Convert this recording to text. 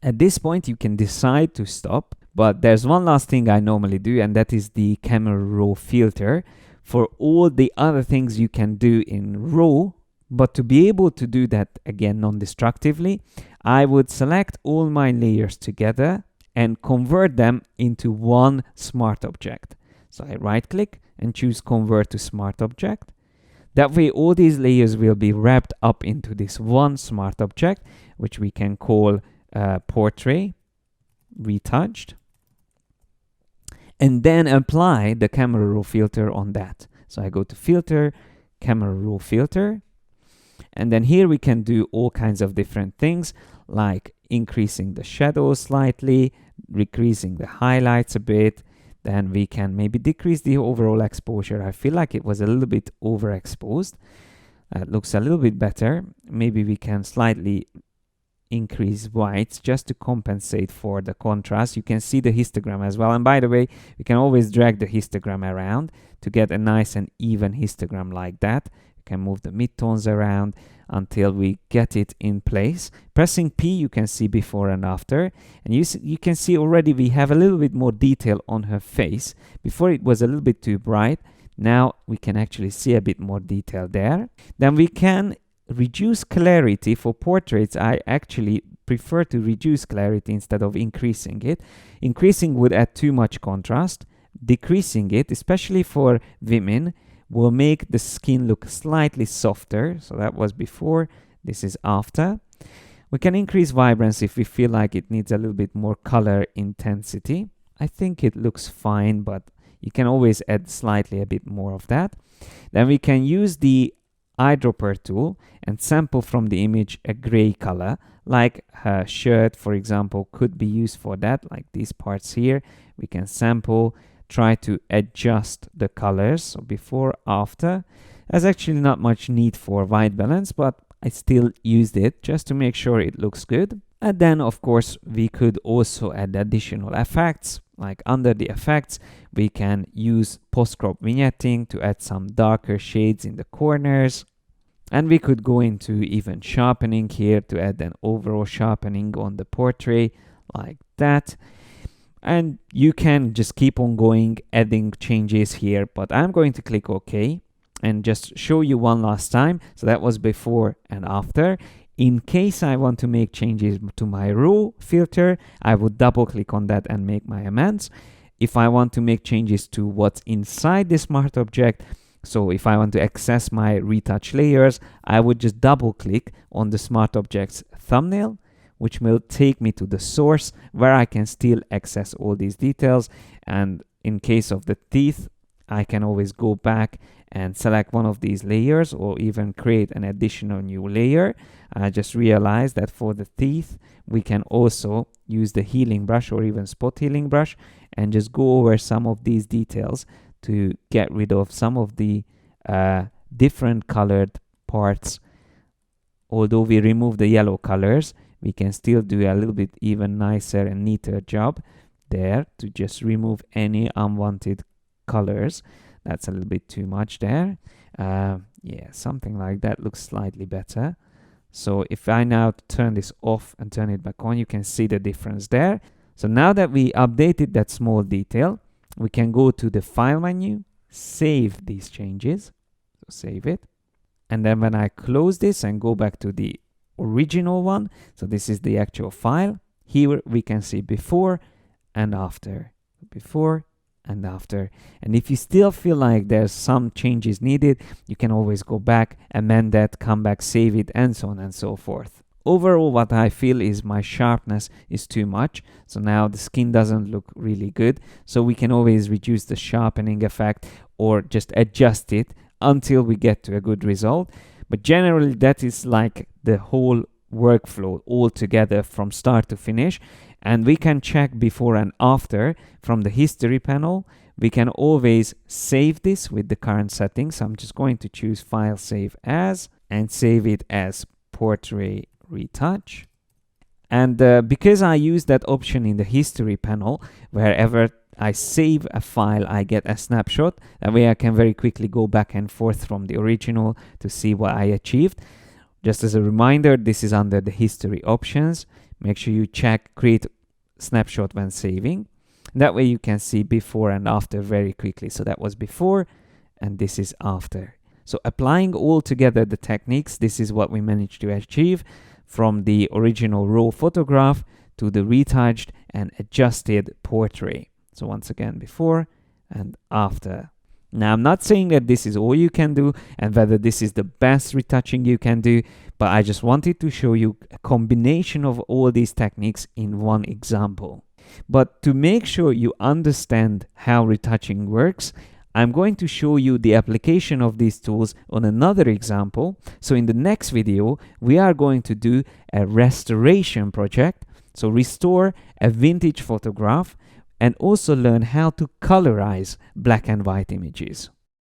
At this point, you can decide to stop, but there's one last thing I normally do, and that is the camera raw filter. For all the other things you can do in raw, but to be able to do that again non-destructively, I would select all my layers together and convert them into one smart object. So I right click and choose convert to smart object. That way all these layers will be wrapped up into this one smart object, which we can call Portrait Retouched, and then apply the camera raw filter on that. So I go to filter, camera raw filter, and then here we can do all kinds of different things, like increasing the shadow slightly, decreasing the highlights a bit. Then we can maybe decrease the overall exposure. I feel like it was a little bit overexposed. It looks a little bit better. Maybe we can slightly increase whites just to compensate for the contrast. You can see the histogram as well. And by the way, we can always drag the histogram around to get a nice and even histogram like that. You can move the midtones around until we get it in place. Pressing P, you can see before and after. And you can see already we have a little bit more detail on her face. Before it was a little bit too bright. Now we can actually see a bit more detail there. Then we can reduce clarity. For portraits, I actually prefer to reduce clarity instead of increasing it. Increasing would add too much contrast. Decreasing it, especially for women, will make the skin look slightly softer. So that was before, this is after. We can increase vibrance if we feel like it needs a little bit more color intensity. I think it looks fine, but you can always add slightly a bit more of that. Then we can use the eyedropper tool and sample from the image a gray color, like her shirt, for example, could be used for that, like these parts here. We can sample, try to adjust the colors. So before, after. There's actually not much need for white balance, but I still used it just to make sure it looks good. And then, of course, we could also add additional effects. Like under the effects, we can use post-crop vignetting to add some darker shades in the corners. And we could go into even sharpening here to add an overall sharpening on the portrait, like that. And you can just keep on going, adding changes here, but I'm going to click OK and just show you one last time. So that was before and after. In case I want to make changes to my raw filter, I would double click on that and make my amends. If I want to make changes to what's inside the smart object, so if I want to access my retouch layers, I would just double click on the smart object's thumbnail, which will take me to the source where I can still access all these details. And in case of the teeth, I can always go back and select one of these layers or even create an additional new layer. I just realized that for the teeth, we can also use the healing brush or even spot healing brush and just go over some of these details to get rid of some of the different colored parts. Although we remove the yellow colors, we can still do a little bit even nicer and neater job there to just remove any unwanted colors. That's a little bit too much there. Yeah, something like that looks slightly better. So if I now turn this off and turn it back on, you can see the difference there. So now that we updated that small detail, we can go to the file menu, save these changes. So save it. And then when I close this and go back to the original one, so this is the actual file, here we can see before and after, before and after. And if you still feel like there's some changes needed, you can always go back, amend that, come back, save it, and so on and so forth. Overall, what I feel is my sharpness is too much. So now the skin doesn't look really good. So we can always reduce the sharpening effect or just adjust it until we get to a good result. But generally, that is like the whole workflow all together from start to finish. And we can check before and after from the history panel. We can always save this with the current settings. So I'm just going to choose File, Save As, and save it as Portrait Retouch. And because I use that option in the history panel, wherever I save a file, I get a snapshot. That way I can very quickly go back and forth from the original to see what I achieved. Just as a reminder, this is under the history options. Make sure you check create snapshot when saving. That way you can see before and after very quickly. So that was before and this is after. So applying all together the techniques, this is what we managed to achieve from the original raw photograph to the retouched and adjusted portrait. So once again, before and after. Now, I'm not saying that this is all you can do and whether this is the best retouching you can do, but I just wanted to show you a combination of all these techniques in one example. But to make sure you understand how retouching works, I'm going to show you the application of these tools on another example. So in the next video, we are going to do a restoration project. So restore a vintage photograph and also learn how to colorize black and white images.